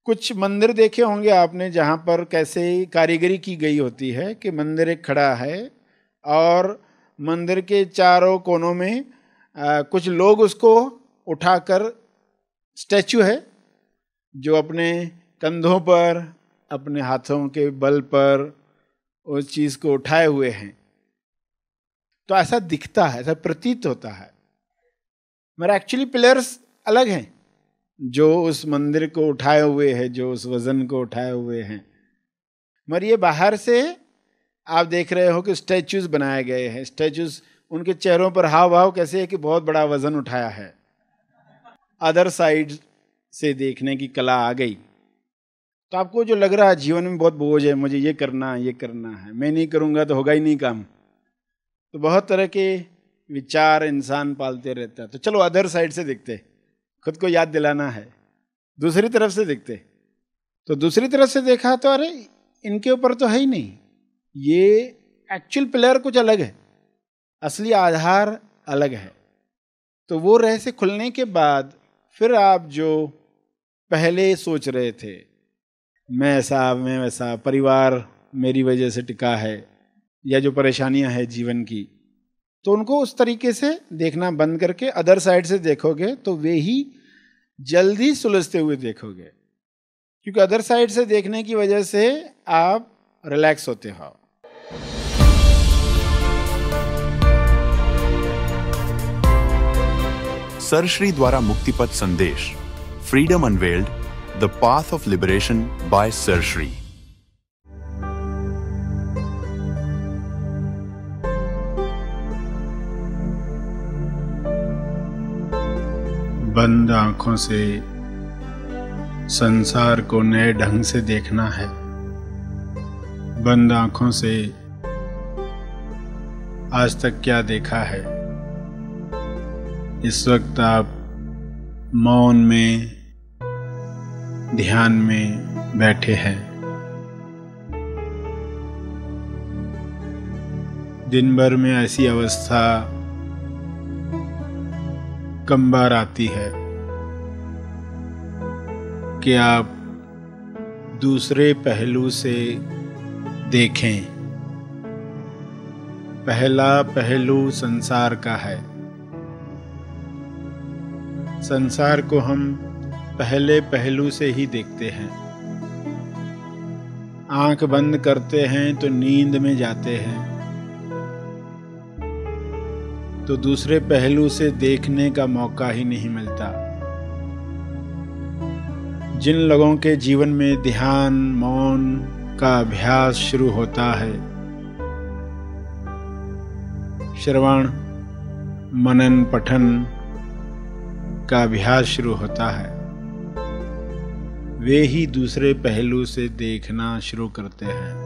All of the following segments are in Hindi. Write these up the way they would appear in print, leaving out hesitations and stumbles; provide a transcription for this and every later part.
कुछ मंदिर देखे होंगे आपने जहाँ पर कैसे कारीगरी की गई होती है कि मंदिर एक खड़ा है और मंदिर के चारों कोनों में कुछ लोग उसको उठाकर, स्टैचू है जो अपने कंधों पर, अपने हाथों के बल पर उस चीज को उठाए हुए हैं। तो ऐसा दिखता है, ऐसा प्रतीत होता है, मगर एक्चुअली पिलर्स अलग हैं जो उस मंदिर को उठाए हुए हैं, जो उस वजन को उठाए हुए हैं। मगर ये बाहर से आप देख रहे हो कि स्टैचूज बनाए गए हैं। स्टैचूज, उनके चेहरों पर हाव भाव कैसे है कि बहुत बड़ा वजन उठाया है। अदर साइड से देखने की कला आ गई तो आपको जो लग रहा है जीवन में बहुत बोझ है, मुझे ये करना है, ये करना है, मैं नहीं करूँगा तो होगा ही नहीं काम, तो बहुत तरह के विचार इंसान पालते रहता है। तो चलो अदर साइड से देखते, खुद को याद दिलाना है, दूसरी तरफ से देखते। तो दूसरी तरफ से देखा तो अरे इनके ऊपर तो है ही नहीं, ये एक्चुअल पिलर कुछ अलग है, असली आधार अलग है। तो वो रहस्य खुलने के बाद फिर आप जो पहले सोच रहे थे, मैं ऐसा, मैं वैसा, परिवार मेरी वजह से टिका है, या जो परेशानियां हैं जीवन की, तो उनको उस तरीके से देखना बंद करके अदर साइड से देखोगे तो वे ही जल्दी सुलझते हुए देखोगे, क्योंकि अदर साइड से देखने की वजह से आप रिलैक्स होते हो। सरश्री द्वारा मुक्तिपथ संदेश, freedom unveiled, the path of liberation by Sirshree. बंद आंखों से संसार को नए ढंग से देखना है। बंद आंखों से आज तक क्या देखा है। इस वक्त आप मौन में, ध्यान में बैठे हैं। दिन भर में ऐसी अवस्था कम बार आती है कि आप दूसरे पहलू से देखें। पहला पहलू संसार का है। संसार को हम पहले पहलू से ही देखते हैं। आंख बंद करते हैं तो नींद में जाते हैं, तो दूसरे पहलू से देखने का मौका ही नहीं मिलता। जिन लोगों के जीवन में ध्यान, मौन का अभ्यास शुरू होता है, श्रवण, मनन, पठन का अभ्यास शुरू होता है, वे ही दूसरे पहलू से देखना शुरू करते हैं।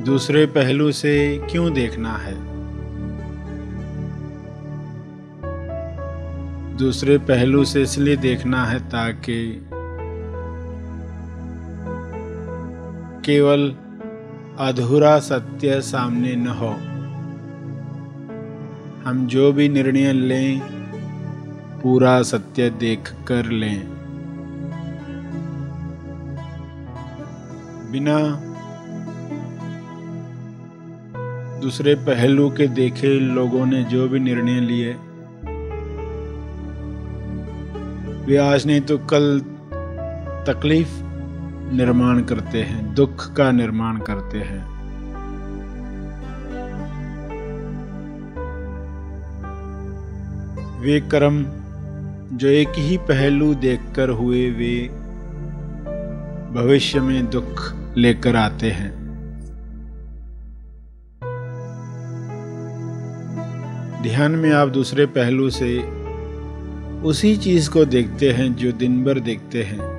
दूसरे पहलू से क्यों देखना है? दूसरे पहलू से इसलिए देखना है ताकि केवल अधूरा सत्य सामने न हो। हम जो भी निर्णय लें पूरा सत्य देख कर लें। बिना दूसरे पहलू के देखे लोगों ने जो भी निर्णय लिए, वे आज नहीं तो कल तकलीफ निर्माण करते हैं, दुख का निर्माण करते हैं। वे कर्म जो एक ही पहलू देखकर हुए, वे भविष्य में दुख लेकर आते हैं। ध्यान में आप दूसरे पहलू से उसी चीज को देखते हैं जो दिन भर देखते हैं।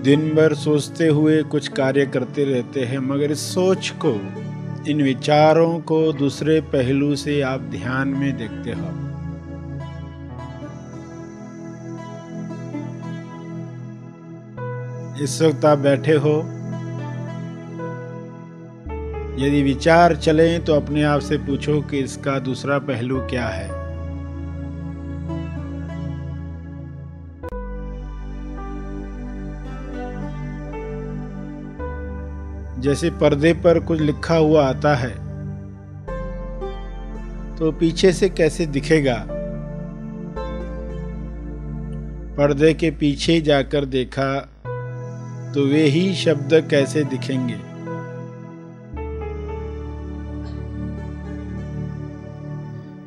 दिन भर सोचते हुए कुछ कार्य करते रहते हैं, मगर इस सोच को, इन विचारों को दूसरे पहलू से आप ध्यान में देखते हो। इस वक्त आप बैठे हो, यदि विचार चलें तो अपने आप से पूछो कि इसका दूसरा पहलू क्या है। जैसे पर्दे पर कुछ लिखा हुआ आता है तो पीछे से कैसे दिखेगा, पर्दे के पीछे जाकर देखा तो वे ही शब्द कैसे दिखेंगे।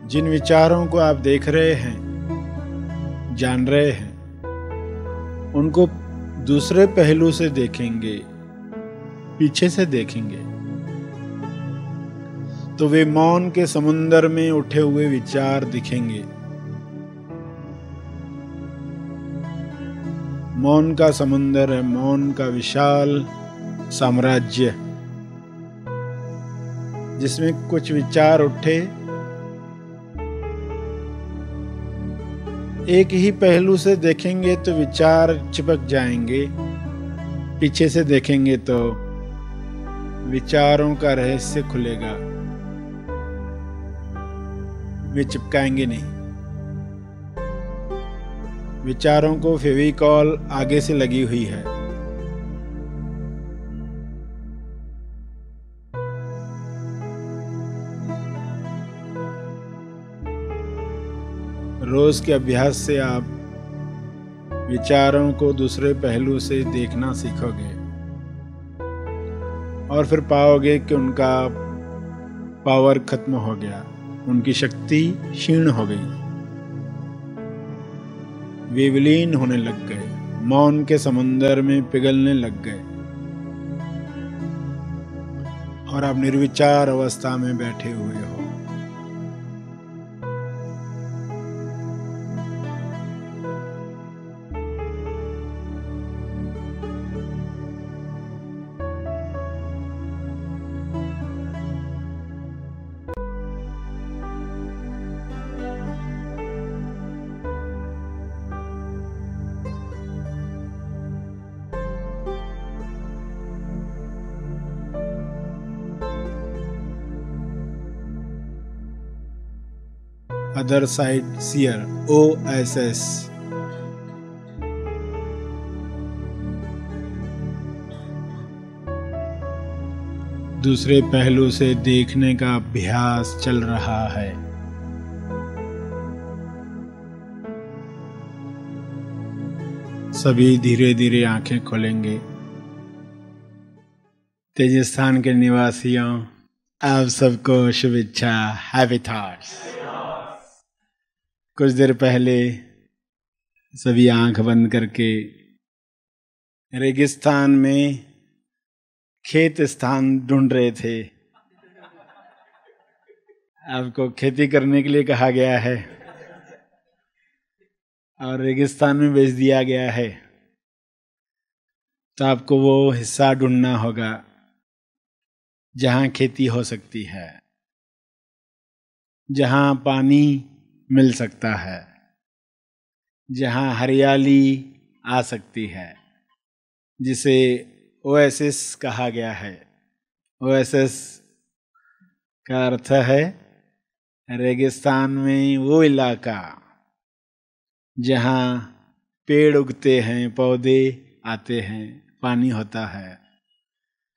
जिन विचारों को आप देख रहे हैं, जान रहे हैं, उनको दूसरे पहलू से देखेंगे, पीछे से देखेंगे तो वे मौन के समुंदर में उठे हुए विचार दिखेंगे। मौन का समुंदर है, मौन का विशाल साम्राज्य, जिसमें कुछ विचार उठे, एक ही पहलू से देखेंगे तो विचार चिपक जाएंगे, पीछे से देखेंगे तो विचारों का रहस्य खुलेगा, वे चिपकाएंगे नहीं। विचारों को फेविकॉल आगे से लगी हुई है। रोज के अभ्यास से आप विचारों को दूसरे पहलू से देखना सीखोगे और फिर पाओगे कि उनका पावर खत्म हो गया, उनकी शक्ति क्षीण हो गई, वे विलीन होने लग गए, मौन के समुंदर में पिघलने लग गए और आप निर्विचार अवस्था में बैठे हुए हो। अदर साइड सीयर, OSS। दूसरे पहलू से देखने का अभ्यास चल रहा है। सभी धीरे धीरे आंखें खोलेंगे। तेजस्थान के निवासियों, आप सबको शुभेच्छा, हैप्पी थॉट्स। कुछ देर पहले सभी आंख बंद करके रेगिस्तान में खेत स्थान ढूंढ रहे थे। आपको खेती करने के लिए कहा गया है और रेगिस्तान में भेज दिया गया है, तो आपको वो हिस्सा ढूंढना होगा जहां खेती हो सकती है, जहां पानी मिल सकता है, जहां हरियाली आ सकती है, जिसे ओएसिस कहा गया है। ओएसिस का अर्थ है रेगिस्तान में वो इलाका जहां पेड़ उगते हैं, पौधे आते हैं, पानी होता है।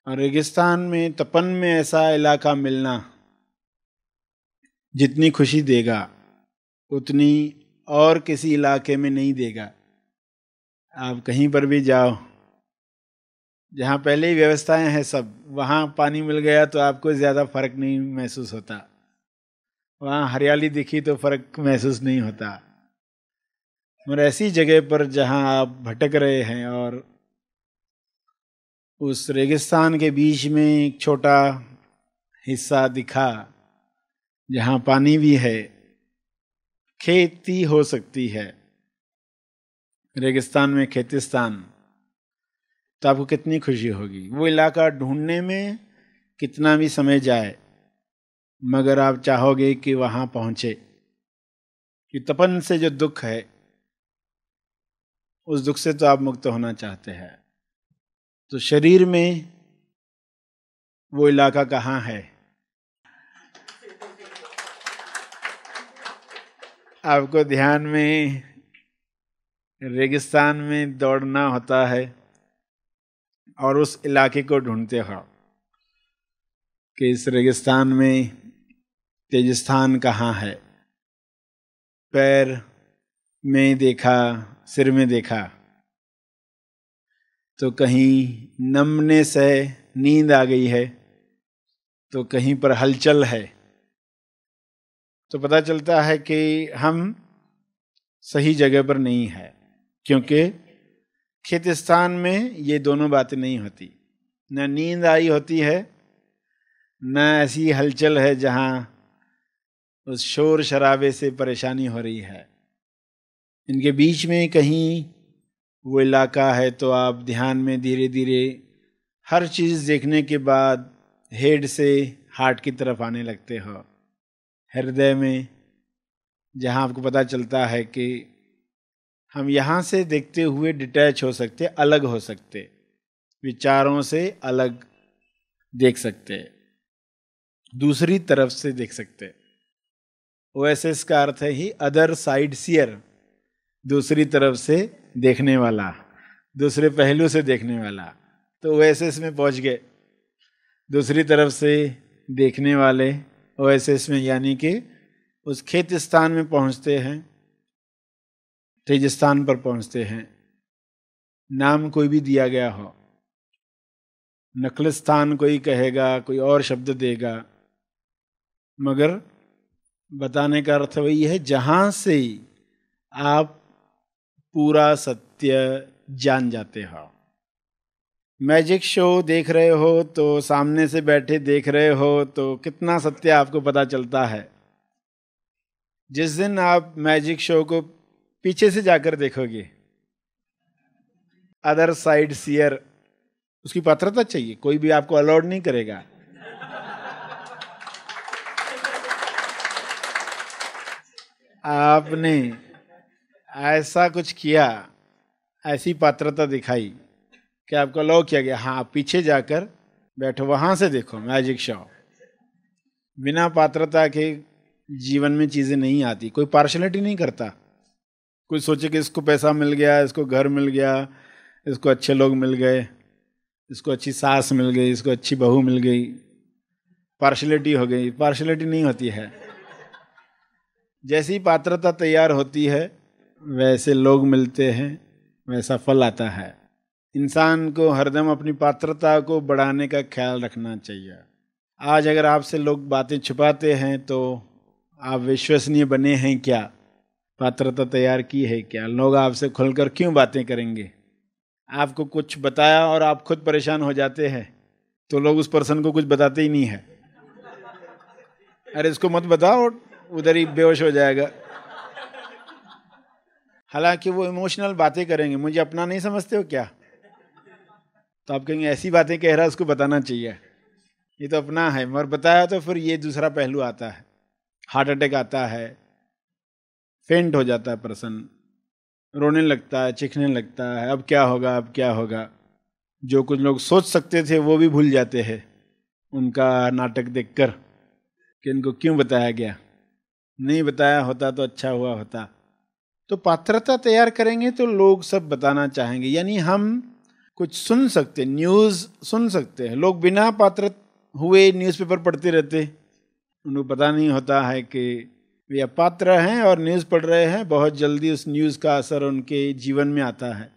और रेगिस्तान में, तपन में ऐसा इलाका मिलना जितनी खुशी देगा उतनी और किसी इलाके में नहीं देगा। आप कहीं पर भी जाओ, जहाँ पहले ही व्यवस्थाएं हैं सब, वहाँ पानी मिल गया तो आपको ज़्यादा फर्क नहीं महसूस होता, वहाँ हरियाली दिखी तो फर्क महसूस नहीं होता। और ऐसी जगह पर जहाँ आप भटक रहे हैं और उस रेगिस्तान के बीच में एक छोटा हिस्सा दिखा जहाँ पानी भी है, खेती हो सकती है, रेगिस्तान में खेतिस्तान, तो आपको कितनी खुशी होगी। वो इलाका ढूंढने में कितना भी समय जाए, मगर आप चाहोगे कि वहां पहुंचे। कि तपन से जो दुख है, उस दुख से तो आप मुक्त होना चाहते हैं। तो शरीर में वो इलाका कहाँ है? आपको ध्यान में रेगिस्तान में दौड़ना होता है और उस इलाके को ढूंढते हो कि इस रेगिस्तान में तेजस्थान कहाँ है। पैर में देखा, सिर में देखा, तो कहीं नमने से नींद आ गई है, तो कहीं पर हलचल है। तो पता चलता है कि हम सही जगह पर नहीं है, क्योंकि खेतिस्तान में ये दोनों बातें नहीं होती। न नींद आई होती है, न ऐसी हलचल है जहाँ उस शोर शराबे से परेशानी हो रही है। इनके बीच में कहीं वो इलाका है। तो आप ध्यान में धीरे धीरे हर चीज़ देखने के बाद हेड से हार्ट की तरफ आने लगते हो, हृदय में, जहाँ आपको पता चलता है कि हम यहाँ से देखते हुए डिटैच हो सकते, अलग हो सकते, विचारों से अलग देख सकते, दूसरी तरफ से देख सकते। ओएसएस का अर्थ है ही अदर साइड सीयर, दूसरी तरफ से देखने वाला, दूसरे पहलू से देखने वाला। तो ओएसएस में पहुंच गए, दूसरी तरफ से देखने वाले ओएसएस में, यानी कि उस खेतिस्तान में पहुंचते हैं, तेजस्थान पर पहुंचते हैं। नाम कोई भी दिया गया हो, नकलस्थान कोई कहेगा, कोई और शब्द देगा, मगर बताने का अर्थ वही है जहां से आप पूरा सत्य जान जाते हो। मैजिक शो देख रहे हो तो सामने से बैठे देख रहे हो तो कितना सत्य आपको पता चलता है। जिस दिन आप मैजिक शो को पीछे से जाकर देखोगे, अदर साइड सीयर, उसकी पात्रता चाहिए, कोई भी आपको अलाउड नहीं करेगा। आपने ऐसा कुछ किया, ऐसी पात्रता दिखाई कि आपको अलाउ किया गया, हाँ आप पीछे जाकर बैठो, वहां से देखो मैजिक शो। बिना पात्रता के जीवन में चीजें नहीं आती। कोई पार्शलिटी नहीं करता। कोई सोचे कि इसको पैसा मिल गया, इसको घर मिल गया, इसको अच्छे लोग मिल गए, इसको अच्छी सास मिल गई, इसको अच्छी बहू मिल गई, पार्शलिटी हो गई। पार्शलिटी नहीं होती है। जैसी पात्रता तैयार होती है वैसे लोग मिलते हैं, वैसा फल आता है। इंसान को हरदम अपनी पात्रता को बढ़ाने का ख्याल रखना चाहिए। आज अगर आपसे लोग बातें छुपाते हैं तो आप विश्वसनीय बने हैं क्या? पात्रता तैयार की है क्या? लोग आपसे खुलकर क्यों बातें करेंगे? आपको कुछ बताया और आप खुद परेशान हो जाते हैं तो लोग उस पर्सन को कुछ बताते ही नहीं है। अरे इसको मत बताओ, उधर ही बेहोश हो जाएगा। हालांकि वो इमोशनल बातें करेंगे, मुझे अपना नहीं समझते हो क्या? तो आप कहेंगे ऐसी बातें कह रहा है, उसको बताना चाहिए, ये तो अपना है। मगर बताया तो फिर ये दूसरा पहलू आता है, हार्ट अटैक आता है, फेंट हो जाता है पर्सन, रोने लगता है, चीखने लगता है, अब क्या होगा, अब क्या होगा। जो कुछ लोग सोच सकते थे वो भी भूल जाते हैं उनका नाटक देखकर कि इनको क्यों बताया गया, नहीं बताया होता तो अच्छा हुआ होता। तो पात्रता तैयार करेंगे तो लोग सब बताना चाहेंगे। यानी हम कुछ सुन सकते, न्यूज़ सुन सकते हैं। लोग बिना पात्र हुए न्यूज़पेपर पढ़ते रहते, उनको पता नहीं होता है कि वे अपात्र हैं और न्यूज़ पढ़ रहे हैं। बहुत जल्दी उस न्यूज़ का असर उनके जीवन में आता है।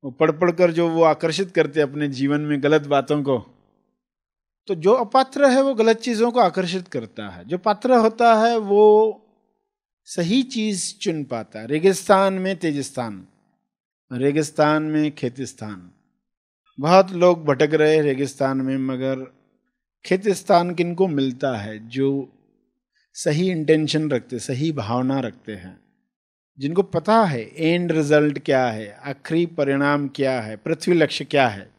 वो पढ़ पढ़ कर जो वो आकर्षित करते अपने जीवन में गलत बातों को, तो जो अपात्र है वो गलत चीज़ों को आकर्षित करता है। जो पात्र होता है वो सही चीज़ चुन पाता है। रेगिस्तान में तेजस्थान, रेगिस्तान में खेतिस्तान। बहुत लोग भटक रहे रेगिस्तान में, मगर खेतिस्तान किनको मिलता है? जो सही इंटेंशन रखते, सही भावना रखते हैं, जिनको पता है एंड रिजल्ट क्या है, आखिरी परिणाम क्या है, पृथ्वी लक्ष्य क्या है।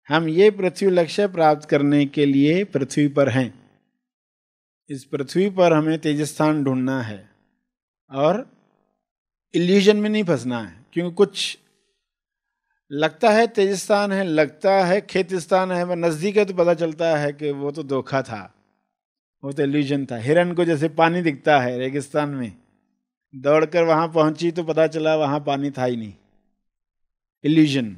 हम ये पृथ्वी लक्ष्य प्राप्त करने के लिए पृथ्वी पर हैं। इस पृथ्वी पर हमें तेजस्थान ढूंढना है और इल्यूजन में नहीं फंसना है, क्योंकि कुछ लगता है तेजिस्तान है, लगता है खेतिस्तान है, पर नजदीक है तो पता चलता है कि वो तो धोखा था, वो तो इल्यूजन था। हिरन को जैसे पानी दिखता है रेगिस्तान में, दौड़कर वहां पहुंची तो पता चला वहां पानी था ही नहीं, इल्यूजन।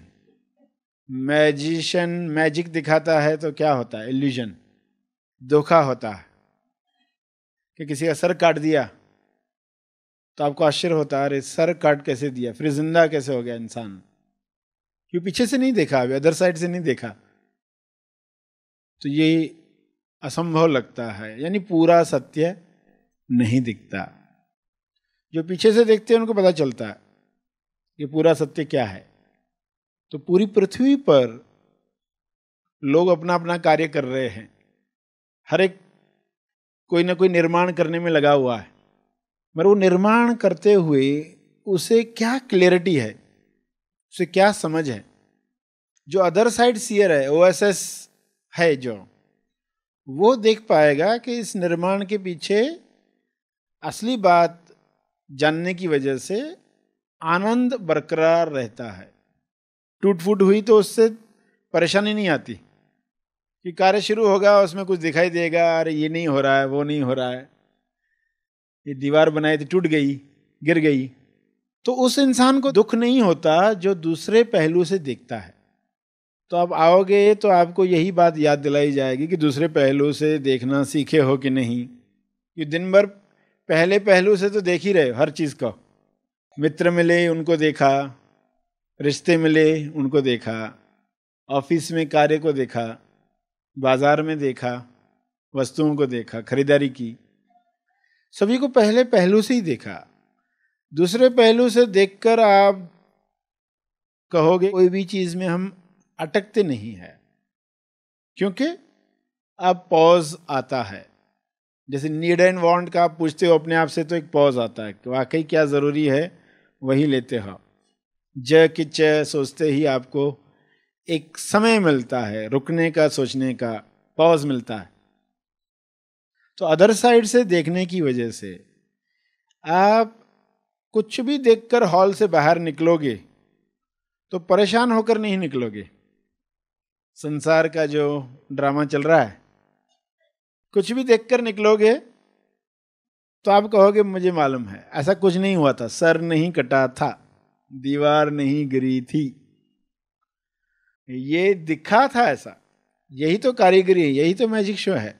मैजिशियन मैजिक दिखाता है तो क्या होता है? इल्यूजन, धोखा होता है। कि किसी का सर काट दिया तो आपको आश्चर्य होता है, अरे सर काट कैसे दिया, फिर जिंदा कैसे हो गया इंसान? क्यों? पीछे से नहीं देखा, अभी अदर साइड से नहीं देखा, तो ये असंभव लगता है। यानी पूरा सत्य नहीं दिखता। जो पीछे से देखते हैं उनको पता चलता है कि पूरा सत्य क्या है। तो पूरी पृथ्वी पर लोग अपना अपना कार्य कर रहे हैं, हर एक कोई ना कोई निर्माण करने में लगा हुआ है, मगर वो निर्माण करते हुए उसे क्या क्लैरिटी है, उसे क्या समझ है? जो अदर साइड सीयर है, ओएसएस है, जो वो देख पाएगा कि इस निर्माण के पीछे असली बात जानने की वजह से आनंद बरकरार रहता है। टूट फूट हुई तो उससे परेशानी नहीं आती कि कार्य शुरू होगा उसमें कुछ दिखाई देगा, अरे ये नहीं हो रहा है, वो नहीं हो रहा है, ये दीवार बनाई थी टूट गई, गिर गई, तो उस इंसान को दुख नहीं होता जो दूसरे पहलू से देखता है। तो आप आओगे तो आपको यही बात याद दिलाई जाएगी कि दूसरे पहलू से देखना सीखे हो कि नहीं। कि दिन भर पहले पहलू से तो देख ही रहे हर चीज को। मित्र मिले उनको देखा, रिश्ते मिले उनको देखा, ऑफिस में कार्य को देखा, बाजार में देखा, वस्तुओं को देखा, खरीदारी की, सभी को पहले पहलू से ही देखा। दूसरे पहलू से देखकर आप कहोगे कोई भी चीज में हम अटकते नहीं है, क्योंकि अब पॉज आता है। जैसे नीड एंड वांट का आप पूछते हो अपने आप से तो एक पॉज आता है कि वाकई क्या जरूरी है, वही लेते हो। ज कि च सोचते ही आपको एक समय मिलता है रुकने का, सोचने का, पॉज मिलता है। तो अदर साइड से देखने की वजह से आप कुछ भी देखकर हॉल से बाहर निकलोगे तो परेशान होकर नहीं निकलोगे। संसार का जो ड्रामा चल रहा है, कुछ भी देखकर निकलोगे तो आप कहोगे मुझे मालूम है ऐसा कुछ नहीं हुआ था, सर नहीं कटा था, दीवार नहीं गिरी थी, ये दिखा था ऐसा। यही तो कारीगरी है, यही तो मैजिक शो है,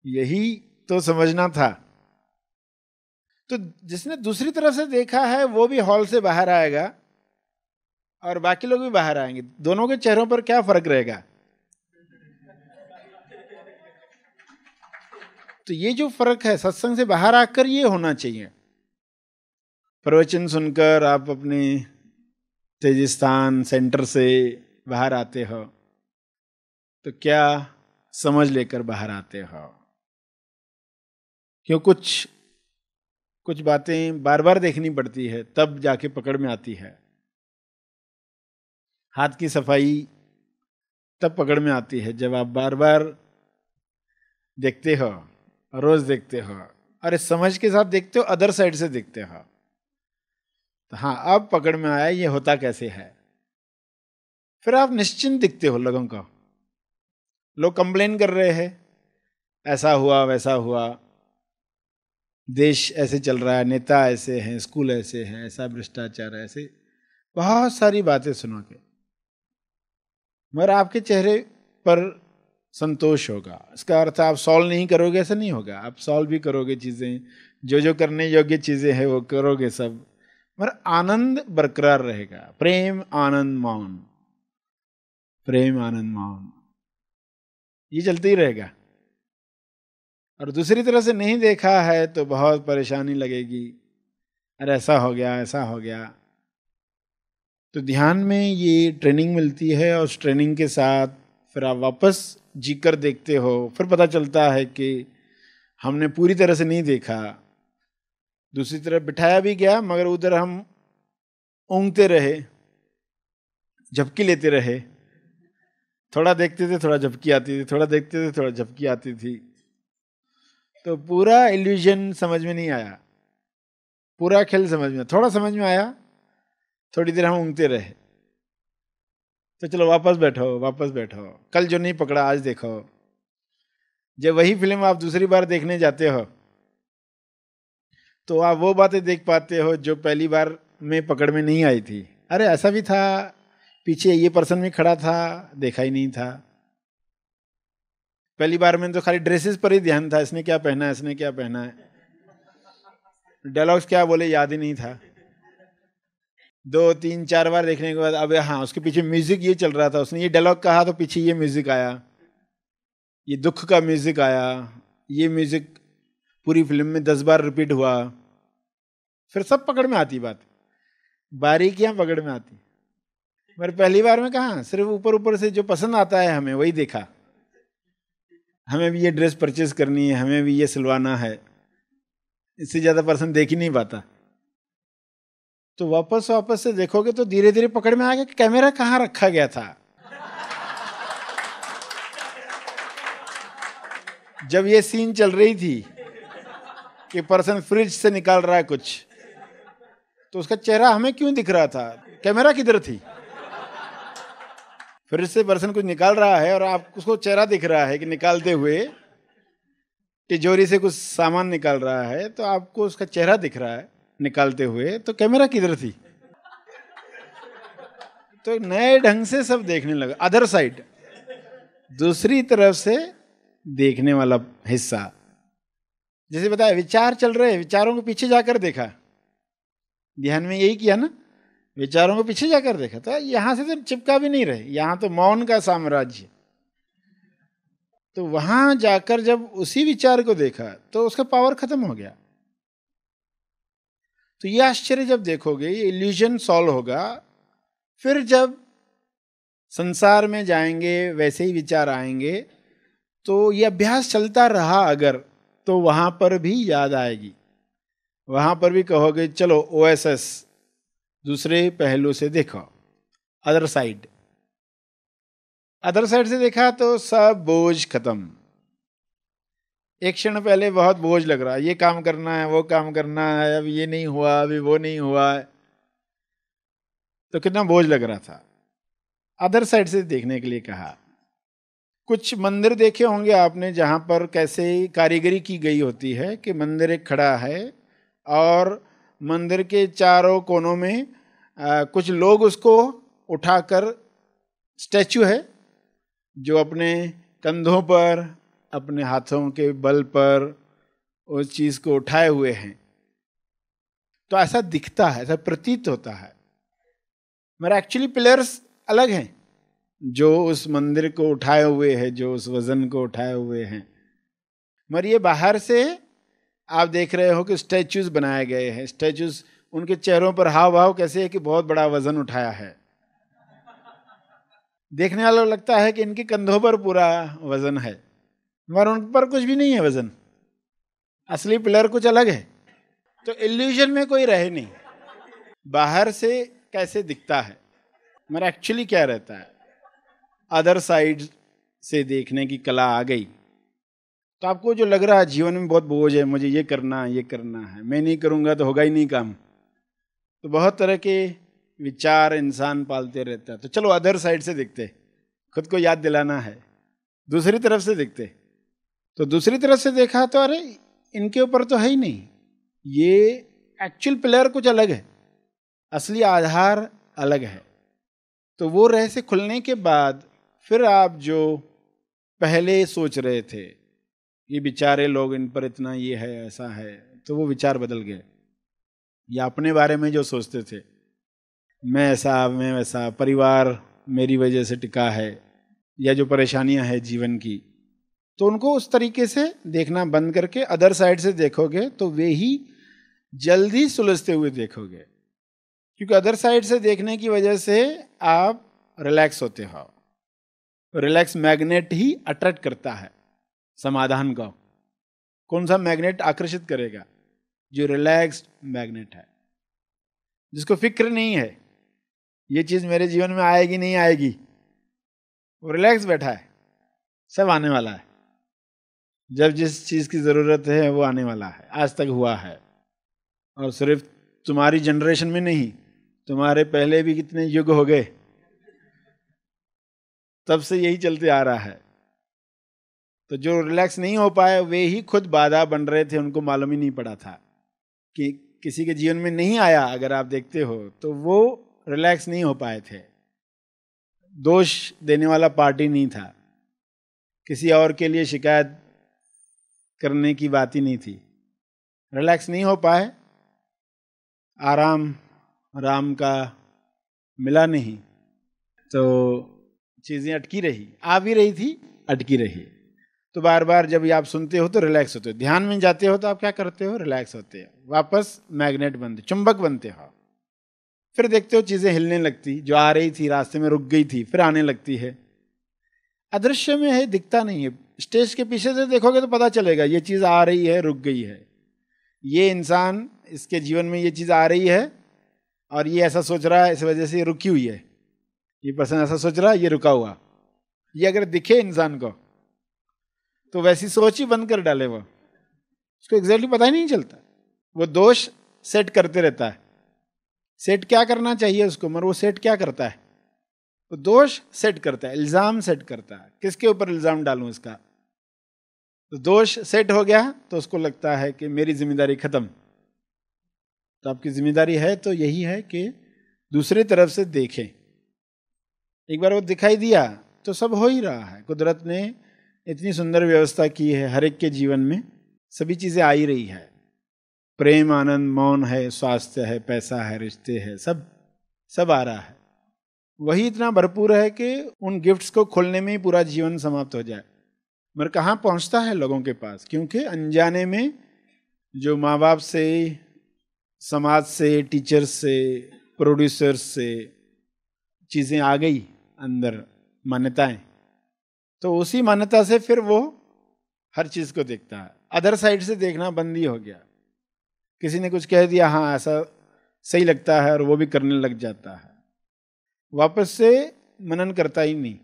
यही तो समझना था। तो जिसने दूसरी तरफ से देखा है वो भी हॉल से बाहर आएगा और बाकी लोग भी बाहर आएंगे। दोनों के चेहरों पर क्या फर्क रहेगा? तो ये जो फर्क है सत्संग से बाहर आकर ये होना चाहिए। प्रवचन सुनकर आप अपने तेजिस्तान सेंटर से बाहर आते हो तो क्या समझ लेकर बाहर आते हो? क्यों कुछ बातें बार बार देखनी पड़ती है तब जाके पकड़ में आती है। हाथ की सफाई तब पकड़ में आती है जब आप बार बार देखते हो, रोज देखते हो, और इस समझ के साथ देखते हो, अदर साइड से देखते हो। तो हाँ, अब पकड़ में आया ये होता कैसे है। फिर आप निश्चिंत दिखते हो लोगों को। लोग कंप्लेन कर रहे हैं, ऐसा हुआ वैसा हुआ, देश ऐसे चल रहा है, नेता ऐसे हैं, स्कूल ऐसे हैं, ऐसा भ्रष्टाचार, ऐसे बहुत सारी बातें सुनो के, मगर आपके चेहरे पर संतोष होगा। इसका अर्थ आप सॉल्व नहीं करोगे, ऐसा नहीं होगा। आप सॉल्व भी करोगे चीजें, जो करने योग्य चीजें हैं वो करोगे सब, मगर आनंद बरकरार रहेगा। प्रेम आनंद मौन, प्रेम आनंद मौन, ये चलते ही रहेगा। और दूसरी तरह से नहीं देखा है तो बहुत परेशानी लगेगी, अरे ऐसा हो गया, ऐसा हो गया। तो ध्यान में ये ट्रेनिंग मिलती है और उस ट्रेनिंग के साथ फिर आप वापस जीकर देखते हो। फिर पता चलता है कि हमने पूरी तरह से नहीं देखा, दूसरी तरफ बिठाया भी गया मगर उधर हम ऊँघते रहे, झपकी लेते रहे। थोड़ा देखते थे, थोड़ा झपकी आती थी, थोड़ा देखते थे, थोड़ा झपकी आती थी। तो पूरा इल्यूजन समझ में नहीं आया, पूरा खेल समझ में, थोड़ा समझ में आया थोड़ी देर हम ऊँगते रहे, तो चलो वापस बैठो वापस बैठो, कल जो नहीं पकड़ा आज देखो। जब वही फिल्म आप दूसरी बार देखने जाते हो तो आप वो बातें देख पाते हो जो पहली बार में पकड़ में नहीं आई थी। अरे ऐसा भी था, पीछे ये पर्सन भी खड़ा था, देखा ही नहीं था। पहली बार में तो खाली ड्रेसेस पर ही ध्यान था, इसने क्या पहना है, इसने क्या पहना है, डायलॉग्स क्या बोले याद ही नहीं था। 2 3 4 बार देखने के बाद अब हाँ उसके पीछे म्यूजिक ये चल रहा था, उसने ये डायलॉग कहा तो पीछे ये म्यूजिक आया, ये दुख का म्यूजिक आया, ये म्यूजिक पूरी फिल्म में 10 बार रिपीट हुआ। फिर सब पकड़ में आती बात, बारीकियां पकड़ में आती। मगर पहली बार में कहाँ, सिर्फ ऊपर ऊपर से जो पसंद आता है हमें वही देखा, हमें भी ये ड्रेस परचेज करनी है, हमें भी ये सिलवाना है, इससे ज्यादा पर्सन देख ही नहीं पाता। तो वापस वापस से देखोगे तो धीरे धीरे पकड़ में आएगा कि कैमरा कहाँ रखा गया था। जब ये सीन चल रही थी कि पर्सन फ्रिज से निकाल रहा है कुछ, तो उसका चेहरा हमें क्यों दिख रहा था, कैमरा किधर थी। फ्रिज से पर्सन कुछ निकाल रहा है और आप उसको चेहरा दिख रहा है कि निकालते हुए, तिजोरी से कुछ सामान निकाल रहा है तो आपको उसका चेहरा दिख रहा है निकालते हुए, तो कैमरा किधर थी। तो नए ढंग से सब देखने लगा, अदर साइड, दूसरी तरफ से देखने वाला हिस्सा। जैसे बताया विचार चल रहे, विचारों के पीछे जाकर देखा, ध्यान में यही किया ना, विचारों के पीछे जाकर देखा, तो यहां से तो चिपका भी नहीं रहे, यहां तो मौन का साम्राज्य। तो वहां जाकर जब उसी विचार को देखा तो उसका पावर खत्म हो गया। तो ये आश्चर्य जब देखोगे, ये इल्यूजन सॉल्व होगा। फिर जब संसार में जाएंगे वैसे ही विचार आएंगे, तो ये अभ्यास चलता रहा अगर, तो वहां पर भी याद आएगी, वहां पर भी कहोगे चलो OSS दूसरे पहलू से देखो, अदर साइड। अदर साइड से देखा तो सब बोझ खत्म। एक क्षण पहले बहुत बोझ लग रहा है, ये काम करना है, वो काम करना है, अब ये नहीं हुआ, अभी वो नहीं हुआ है, तो कितना बोझ लग रहा था। अदर साइड से देखने के लिए कहा। कुछ मंदिर देखे होंगे आपने जहां पर कैसे कारीगरी की गई होती है कि मंदिर एक खड़ा है और मंदिर के चारों कोनों में कुछ लोग उसको उठाकर, स्टैचू है जो अपने कंधों पर, अपने हाथों के बल पर उस चीज को उठाए हुए हैं। तो ऐसा दिखता है, ऐसा प्रतीत होता है, मगर एक्चुअली पिलर्स अलग हैं जो उस मंदिर को उठाए हुए हैं, जो उस वजन को उठाए हुए हैं। मगर ये बाहर से आप देख रहे हो कि स्टैचूज बनाए गए हैं, स्टैचूज, उनके चेहरों पर हाव भाव कैसे है कि बहुत बड़ा वजन उठाया है। देखने वालों को लगता है कि इनके कंधों पर पूरा वजन है, मगर उन पर कुछ भी नहीं है वजन, असली पिलर कुछ अलग है। तो इल्यूजन में कोई रहे नहीं, बाहर से कैसे दिखता है मगर एक्चुअली क्या रहता है। अदर साइड से देखने की कला आ गई तो आपको जो लग रहा है जीवन में बहुत बोझ है, मुझे ये करना है, ये करना है, मैं नहीं करूँगा तो होगा ही नहीं काम, तो बहुत तरह के विचार इंसान पालते रहता है। तो चलो अदर साइड से देखते, खुद को याद दिलाना है, दूसरी तरफ से देखते। तो दूसरी तरफ से देखा तो अरे इनके ऊपर तो है ही नहीं, ये एक्चुअल पिलर कुछ अलग है, असली आधार अलग है। तो वो रहस्य खुलने के बाद फिर आप जो पहले सोच रहे थे ये बेचारे लोग, इन पर इतना ये है, ऐसा है, तो वो विचार बदल गए। या अपने बारे में जो सोचते थे, मैं ऐसा, मैं वैसा, परिवार मेरी वजह से टिका है, या जो परेशानियां हैं जीवन की, तो उनको उस तरीके से देखना बंद करके अदर साइड से देखोगे तो वे ही जल्दी सुलझते हुए देखोगे। क्योंकि अदर साइड से देखने की वजह से आप रिलैक्स होते हो। रिलैक्स मैग्नेट ही अट्रैक्ट करता है समाधान को। कौन सा मैग्नेट आकर्षित करेगा? जो रिलैक्स्ड मैग्नेट है, जिसको फिक्र नहीं है ये चीज मेरे जीवन में आएगी नहीं आएगी, वो रिलैक्स बैठा है, सब आने वाला है, जब जिस चीज की जरूरत है वो आने वाला है, आज तक हुआ है। और सिर्फ तुम्हारी जनरेशन में नहीं, तुम्हारे पहले भी कितने युग हो गए, तब से यही चलते आ रहा है। तो जो रिलैक्स नहीं हो पाए वे ही खुद बाधा बन रहे थे, उनको मालूम ही नहीं पड़ा था कि किसी के जीवन में नहीं आया। अगर आप देखते हो तो वो रिलैक्स नहीं हो पाए थे। दोष देने वाला पार्टी नहीं था, किसी और के लिए शिकायत करने की बात ही नहीं थी। रिलैक्स नहीं हो पाए, आराम राम का मिला नहीं, तो चीजें अटकी रही, आ भी रही थी, अटकी रही। तो बार बार जब आप सुनते हो तो रिलैक्स होते हो, ध्यान में जाते हो तो आप क्या करते हो, रिलैक्स होते हो, वापस मैग्नेट बनते, चुंबक बनते हो। फिर देखते हो चीजें हिलने लगती, जो आ रही थी रास्ते में रुक गई थी फिर आने लगती है। अदृश्य में है, दिखता नहीं है। स्टेज के पीछे से देखोगे तो पता चलेगा ये चीज आ रही है, रुक गई है। ये इंसान, इसके जीवन में ये चीज आ रही है और ये ऐसा सोच रहा है, इस वजह से ये रुकी हुई है। ये पर्सन ऐसा सोच रहा है, ये रुका हुआ। ये अगर दिखे इंसान को तो वैसी सोच ही बंद कर डाले वो, उसको एग्जैक्टली पता ही नहीं चलता। वो दोष सेट करते रहता है। सेट क्या करना चाहिए उसको, मगर वो सेट क्या करता है, वो दोष सेट करता है, इल्जाम सेट करता है। किसके ऊपर इल्जाम डालूं इसका? तो दोष सेट हो गया तो उसको लगता है कि मेरी जिम्मेदारी खत्म। तो आपकी जिम्मेदारी है तो यही है कि दूसरी तरफ से देखें। एक बार वो दिखाई दिया तो सब हो ही रहा है। कुदरत ने इतनी सुंदर व्यवस्था की है, हर एक के जीवन में सभी चीजें आ ही रही है। प्रेम, आनंद, मौन है, स्वास्थ्य है, पैसा है, रिश्ते है, सब आ रहा है। वही इतना भरपूर है कि उन गिफ्ट्स को खोलने में ही पूरा जीवन समाप्त हो जाए। मगर कहाँ पहुँचता है लोगों के पास? क्योंकि अनजाने में जो माँ बाप से, समाज से, टीचर्स से, प्रोड्यूसर्स से चीज़ें आ गई अंदर, मान्यताएं, तो उसी मान्यता से फिर वो हर चीज़ को देखता है। अदर साइड से देखना बंद ही हो गया। किसी ने कुछ कह दिया, हाँ ऐसा सही लगता है, और वो भी करने लग जाता है। वापस से मनन करता ही नहीं।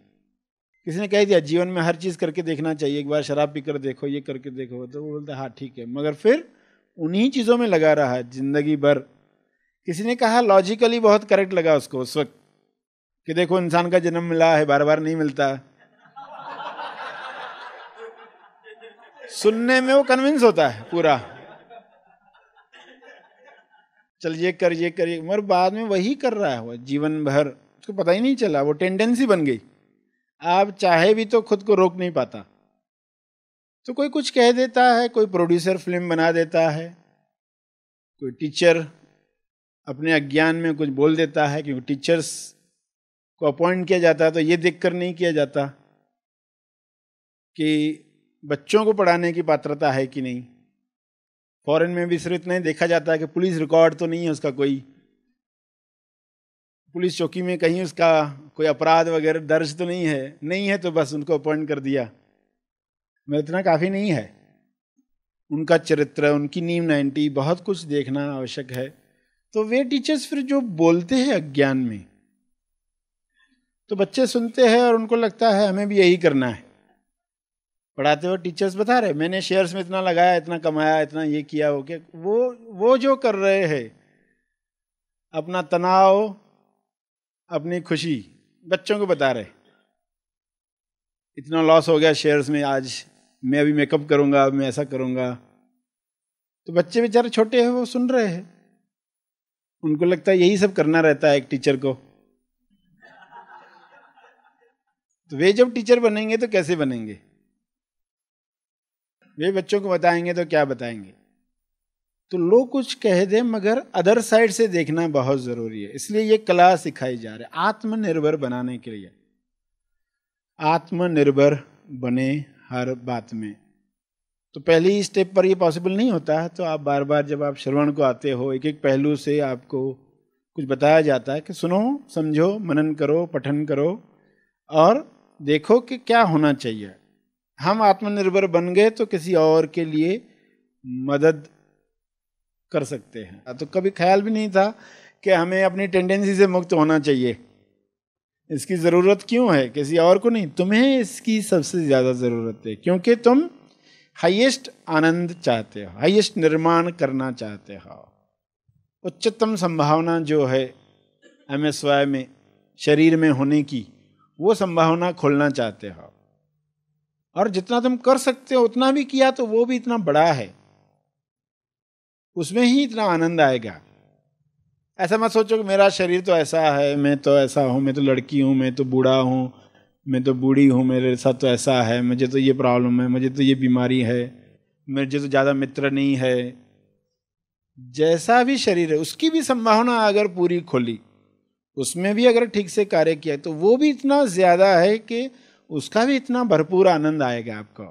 किसी ने कह दिया जीवन में हर चीज़ करके देखना चाहिए, एक बार शराब पीकर देखो, ये करके देखो, तो वो बोलता है हाँ ठीक है, मगर फिर उन्हीं चीज़ों में लगा रहा है जिंदगी भर। किसी ने कहा लॉजिकली बहुत करेक्ट लगा उसको उस वक्त कि देखो इंसान का जन्म मिला है, बार बार नहीं मिलता। सुनने में वो कन्विंस होता है पूरा, चल ये कर ये कर, मगर बाद में वही कर रहा है वो जीवन भर, उसको पता ही नहीं चला। वो टेंडेंसी बन गई। आप चाहे भी तो खुद को रोक नहीं पाता। तो कोई कुछ कह देता है, कोई प्रोड्यूसर फिल्म बना देता है, कोई टीचर अपने अज्ञान में कुछ बोल देता है, क्योंकि टीचर्स को अपॉइंट किया जाता है तो ये देखकर नहीं किया जाता कि बच्चों को पढ़ाने की पात्रता है कि नहीं। फॉरेन में भी सिर्फ इतना ही देखा जाता है कि पुलिस रिकॉर्ड तो नहीं है उसका, कोई पुलिस चौकी में कहीं उसका कोई अपराध वगैरह दर्ज तो नहीं है। नहीं है तो बस उनको अपॉइंट कर दिया। मगर इतना काफ़ी नहीं है। उनका चरित्र, उनकी नींव 90 बहुत कुछ देखना आवश्यक है। तो वे टीचर्स फिर जो बोलते हैं अज्ञान में, तो बच्चे सुनते हैं और उनको लगता है हमें भी यही करना है। पढ़ाते हुए टीचर्स बता रहे मैंने शेयर्स में इतना लगाया, इतना कमाया, इतना ये किया, हो क्या वो जो कर रहे हैं, अपना तनाव, अपनी खुशी बच्चों को बता रहे, इतना लॉस हो गया शेयर्स में, आज मैं अभी मेकअप करूंगा, मैं ऐसा करूंगा। तो बच्चे बेचारे छोटे हैं, वो सुन रहे हैं, उनको लगता है यही सब करना रहता है एक टीचर को। तो वे जब टीचर बनेंगे तो कैसे बनेंगे? वे बच्चों को बताएंगे तो क्या बताएंगे? तो लोग कुछ कह दें, मगर अदर साइड से देखना बहुत जरूरी है। इसलिए ये कला सिखाई जा रही है आत्मनिर्भर बनाने के लिए। आत्मनिर्भर बने हर बात में। तो पहली स्टेप पर ये पॉसिबल नहीं होता है। तो आप बार बार जब आप श्रवण को आते हो, एक एक पहलू से आपको कुछ बताया जाता है कि सुनो, समझो, मनन करो, पठन करो और देखो कि क्या होना चाहिए। हम आत्मनिर्भर बन गए तो किसी और के लिए मदद कर सकते हैं। तो कभी ख्याल भी नहीं था कि हमें अपनी टेंडेंसी से मुक्त होना चाहिए। इसकी ज़रूरत क्यों है? किसी और को नहीं, तुम्हें इसकी सबसे ज़्यादा ज़रूरत है, क्योंकि तुम हाईएस्ट आनंद चाहते हो, हाईएस्ट निर्माण करना चाहते हो। उच्चतम संभावना जो है MSY में शरीर में होने की, वो संभावना खोलना चाहते हो, और जितना तुम कर सकते हो उतना भी किया तो वो भी इतना बड़ा है, उसमें ही इतना आनंद आएगा। ऐसा मत सोचो कि मेरा शरीर तो ऐसा है, मैं तो ऐसा हूँ, मैं तो लड़की हूँ, मैं तो बूढ़ा हूँ, मैं तो बूढ़ी हूँ, मेरे साथ तो ऐसा है, मुझे तो ये प्रॉब्लम है, मुझे तो ये बीमारी है, मुझे तो ज़्यादा मित्र नहीं है। जैसा भी शरीर है उसकी भी संभावना अगर पूरी खोली, उसमें भी अगर ठीक से कार्य किया तो वो भी इतना ज़्यादा है कि उसका भी इतना भरपूर आनंद आएगा आपको।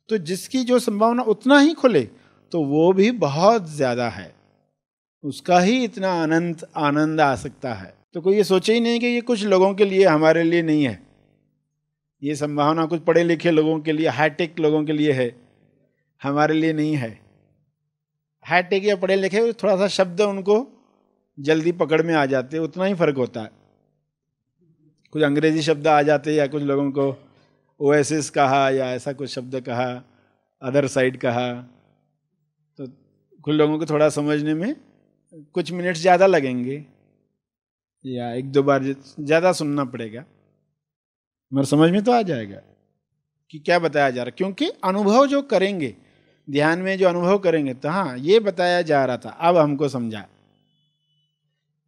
तो जिसकी जो संभावना उतना ही खुले तो वो भी बहुत ज़्यादा है, उसका ही इतना आनंद आ सकता है। तो कोई ये सोचे ही नहीं कि ये कुछ लोगों के लिए, हमारे लिए नहीं है। ये संभावना कुछ पढ़े लिखे लोगों के लिए, हाईटेक लोगों के लिए है, हमारे लिए नहीं है। हाईटेक या पढ़े लिखे थोड़ा सा शब्द उनको जल्दी पकड़ में आ जाते हैं, उतना ही फर्क होता है। कुछ अंग्रेजी शब्द आ जाते हैं, या कुछ लोगों को ओएसिस कहा या ऐसा कुछ शब्द कहा, अदर साइड कहा, तो कुछ लोगों को थोड़ा समझने में कुछ मिनट ज़्यादा लगेंगे या एक दो बार ज़्यादा सुनना पड़ेगा, मगर समझ में तो आ जाएगा कि क्या बताया जा रहा है। क्योंकि अनुभव जो करेंगे, ध्यान में जो अनुभव करेंगे, तो हाँ ये बताया जा रहा था, अब हमको समझा,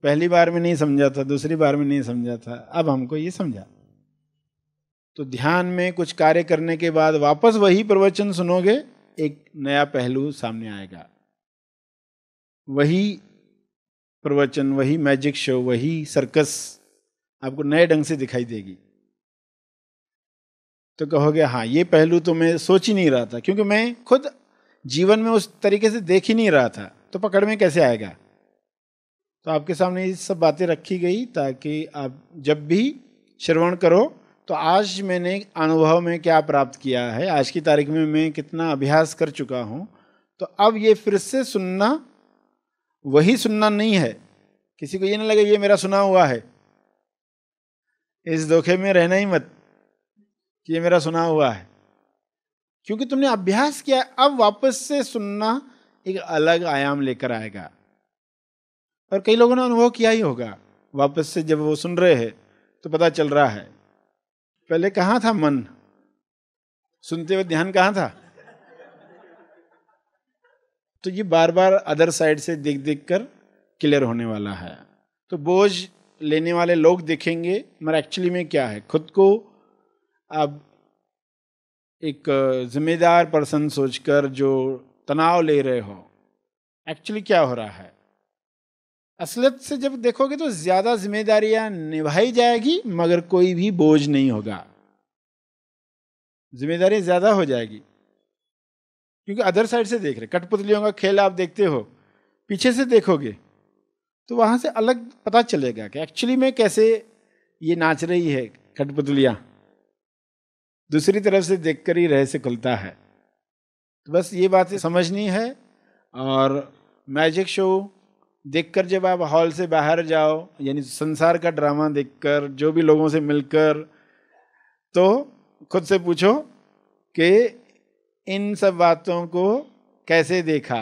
पहली बार में नहीं समझा था, दूसरी बार में नहीं समझा था, अब हमको ये समझा। तो ध्यान में कुछ कार्य करने के बाद वापस वही प्रवचन सुनोगे, एक नया पहलू सामने आएगा, वही प्रवचन, वही मैजिक शो, वही सर्कस आपको नए ढंग से दिखाई देगी। तो कहोगे हाँ ये पहलू तो मैं सोच ही नहीं रहा था, क्योंकि मैं खुद जीवन में उस तरीके से देख ही नहीं रहा था, तो पकड़ में कैसे आएगा। तो आपके सामने ये सब बातें रखी गई ताकि आप जब भी श्रवण करो तो आज मैंने अनुभव में क्या प्राप्त किया है, आज की तारीख में मैं कितना अभ्यास कर चुका हूँ, तो अब ये फिर से सुनना, वही सुनना नहीं है। किसी को ये ना लगे ये मेरा सुना हुआ है, इस धोखे में रहना ही मत कि ये मेरा सुना हुआ है, क्योंकि तुमने अभ्यास किया। अब वापस से सुनना एक अलग आयाम लेकर आएगा, और कई लोगों ने अनुभव किया ही होगा। वापस से जब वो सुन रहे हैं तो पता चल रहा है पहले कहाँ था मन, सुनते हुए ध्यान कहाँ था। तो ये बार बार अदर साइड से देख देख कर क्लियर होने वाला है। तो बोझ लेने वाले लोग देखेंगे, मगर एक्चुअली में क्या है, खुद को आप एक जिम्मेदार पर्सन सोचकर जो तनाव ले रहे हो, एक्चुअली क्या हो रहा है। असलियत से जब देखोगे तो ज्यादा जिम्मेदारियां निभाई जाएगी, मगर कोई भी बोझ नहीं होगा, जिम्मेदारी ज्यादा हो जाएगी। क्योंकि अदर साइड से देख रहे, कठपुतलियों का खेल आप देखते हो, पीछे से देखोगे तो वहां से अलग पता चलेगा कि एक्चुअली में कैसे ये नाच रही है कठपुतलियां। दूसरी तरफ से देखकर ही रहस्य खुलता है। तो बस ये बातें समझनी है। और मैजिक शो देखकर जब आप हॉल से बाहर जाओ, यानी संसार का ड्रामा देखकर, जो भी लोगों से मिलकर, तो खुद से पूछो कि इन सब बातों को कैसे देखा,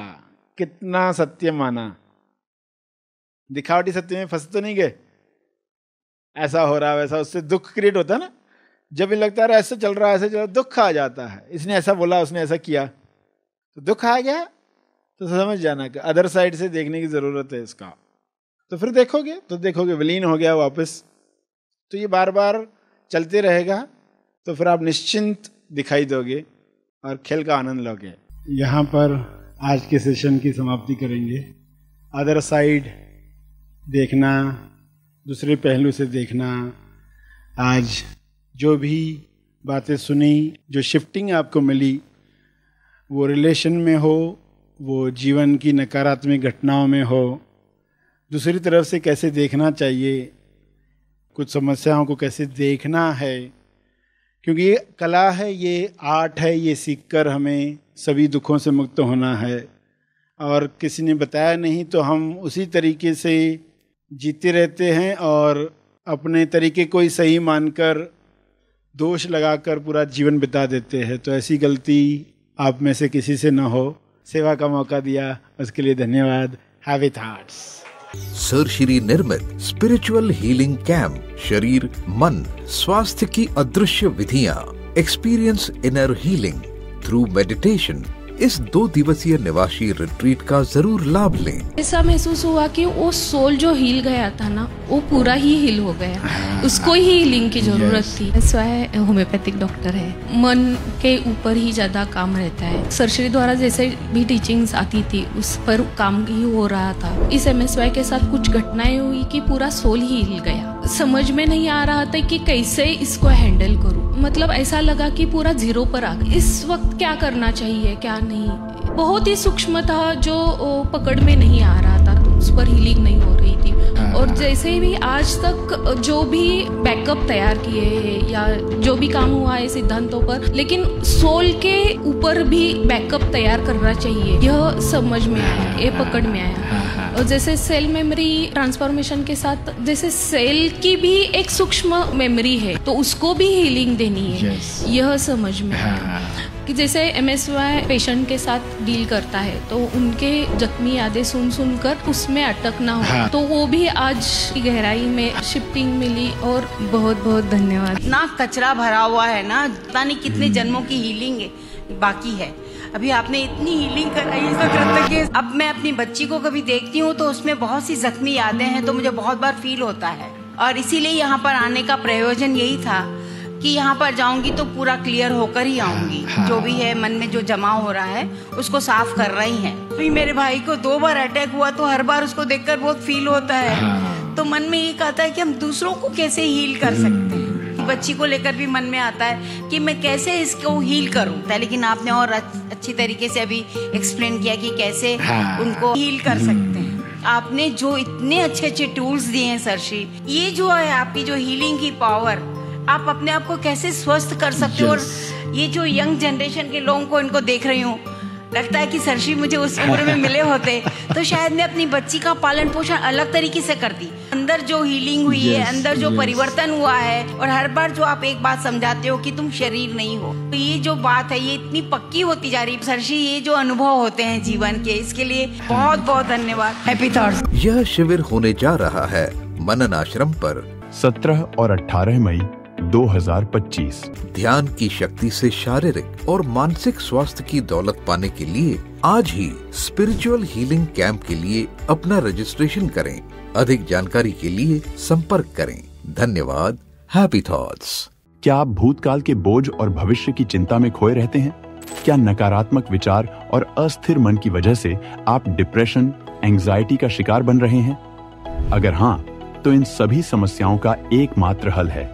कितना सत्य माना। दिखावटी सत्य में फंस तो नहीं गए, ऐसा हो रहा वैसा, उससे दुख क्रिएट होता है ना। जब भी लगता है ऐसे चल रहा है, ऐसे चल रहा, दुख आ जाता है, इसने ऐसा बोला, उसने ऐसा किया, तो दुख आ गया, तो समझ जाना कि अदर साइड से देखने की जरूरत है इसका। तो फिर देखोगे विलीन हो गया वापस। तो ये बार बार चलते रहेगा, तो फिर आप निश्चिंत दिखाई दोगे और खेल का आनंद लोगे। यहाँ पर आज के सेशन की समाप्ति करेंगे। अदर साइड देखना, दूसरे पहलू से देखना, आज जो भी बातें सुनी, जो शिफ्टिंग आपको मिली, वो रिलेशन में हो, वो जीवन की नकारात्मक घटनाओं में हो, दूसरी तरफ से कैसे देखना चाहिए, कुछ समस्याओं को कैसे देखना है, क्योंकि ये कला है, ये आर्ट है, ये सीखकर हमें सभी दुखों से मुक्त होना है। और किसी ने बताया नहीं तो हम उसी तरीके से जीते रहते हैं और अपने तरीके को ही सही मानकर दोष लगाकर पूरा जीवन बिता देते हैं। तो ऐसी गलती आप में से किसी से न हो। सेवा का मौका दिया उसके लिए धन्यवाद। Heavy thoughts. सर श्री निर्मित स्पिरिचुअल हीलिंग कैंप, शरीर मन स्वास्थ्य की अदृश्य विधियां, experience inner healing through meditation. इस 2 दिवसीय निवासी रिट्रीट का जरूर लाभ लें। ऐसा महसूस हुआ कि वो सोल जो हील गया था ना, वो पूरा ही हील हो गया। उसको ही हीलिंग की जरूरत थी। स्वयं होम्योपैथिक डॉक्टर है, मन के ऊपर ही ज्यादा काम रहता है। सरश्री द्वारा जैसे भी टीचिंग्स आती थी उस पर काम ही हो रहा था। इस MSY के साथ कुछ घटनाएं हुई कि पूरा सोल ही हिल गया। समझ में नहीं आ रहा था कि कैसे इसको हैंडल करूं। मतलब ऐसा लगा कि पूरा जीरो पर आ गया। इस वक्त क्या करना चाहिए क्या नहीं, बहुत ही सूक्ष्म था जो पकड़ में नहीं आ रहा था, तो उस पर हीलिंग नहीं हो रही थी। और जैसे भी आज तक जो भी बैकअप तैयार किए हैं या जो भी काम हुआ है सिद्धांतों पर, लेकिन सोल के ऊपर भी बैकअप तैयार करना चाहिए, यह समझ में आया, ये पकड़ में आया। और जैसे सेल मेमोरी ट्रांसफॉर्मेशन के साथ जैसे सेल की भी एक सूक्ष्म मेमोरी है, तो उसको भी हीलिंग देनी है, यह समझ में आया। कि जैसे MSY पेशेंट के साथ डील करता है तो उनके जख्मी यादें सुन कर उसमें अटक ना हो, तो वो भी आज गहराई में शिफ्टिंग मिली। और बहुत बहुत धन्यवाद। ना कचरा भरा हुआ है ना, पता नहीं कितने जन्मों की हीलिंग बाकी है। अभी आपने इतनी हीलिंग कराई है। अब मैं अपनी बच्ची को कभी देखती हूँ तो उसमें बहुत सी जख्मी यादें हैं, तो मुझे बहुत बार फील होता है। और इसीलिए यहाँ पर आने का प्रयोजन यही था कि यहाँ पर जाऊंगी तो पूरा क्लियर होकर ही आऊंगी। जो भी है मन में जो जमा हो रहा है उसको साफ कर रही है। तो मेरे भाई को 2 बार अटैक हुआ, तो हर बार उसको देखकर बहुत फील होता है। तो मन में ये आता है कि हम दूसरों को कैसे हील कर सकते हैं। बच्ची को लेकर भी मन में आता है कि मैं कैसे इसको हील करूं। लेकिन आपने और अच्छी तरीके से अभी एक्सप्लेन किया कि कैसे उनको हील कर सकते हैं। आपने जो इतने अच्छे अच्छे टूल्स दिए हैं सरश्री, ये जो है आपकी जो हीलिंग की पावर, आप अपने आप को कैसे स्वस्थ कर सकते हो। और ये जो यंग जनरेशन के लोगों को इनको देख रही हूँ, लगता है कि सरश्री मुझे उस उम्र में मिले होते तो शायद मैं अपनी बच्ची का पालन पोषण अलग तरीके से करती। अंदर जो हीलिंग हुई है, अंदर जो परिवर्तन हुआ है, और हर बार जो आप एक बात समझाते हो कि तुम शरीर नहीं हो, तो ये जो बात है ये इतनी पक्की होती जा रही है। सरश्री, ये जो अनुभव होते हैं जीवन के, इसके लिए बहुत बहुत धन्यवाद। Happy thoughts. यह शिविर होने जा रहा है मनन आश्रम पर 17 और 18 मई 2025। ध्यान की शक्ति से शारीरिक और मानसिक स्वास्थ्य की दौलत पाने के लिए आज ही स्पिरिचुअल हीलिंग कैंप के लिए अपना रजिस्ट्रेशन करें। अधिक जानकारी के लिए संपर्क करें। धन्यवाद। Happy thoughts. क्या आप भूतकाल के बोझ और भविष्य की चिंता में खोए रहते हैं? क्या नकारात्मक विचार और अस्थिर मन की वजह से आप डिप्रेशन, एंजाइटी का शिकार बन रहे हैं? अगर हाँ, तो इन सभी समस्याओं का एकमात्र हल है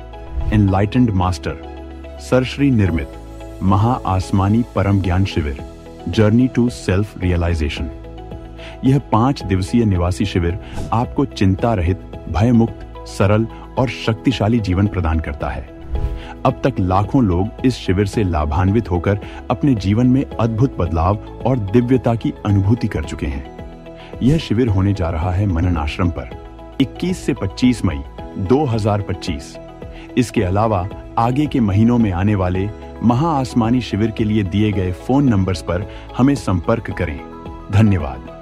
एनलाइटेंड मास्टर सर श्री निर्मित महा आसमानी परम ज्ञान शिविर, जर्नी टू सेल्फ रियलाइजेशन। यह 5 दिवसीय निवासी शिविर आपको चिंता रहित, भयमुक्त, सरल और शक्तिशाली जीवन प्रदान करता है। अब तक लाखों लोग इस शिविर से लाभान्वित होकर अपने जीवन में अद्भुत बदलाव और दिव्यता की अनुभूति कर चुके हैं। यह शिविर होने जा रहा है मनन आश्रम पर 21 से 25 मई 2025। इसके अलावा आगे के महीनों में आने वाले महा आसमानी शिविर के लिए दिए गए फोन नंबर्स पर हमें संपर्क करें। धन्यवाद।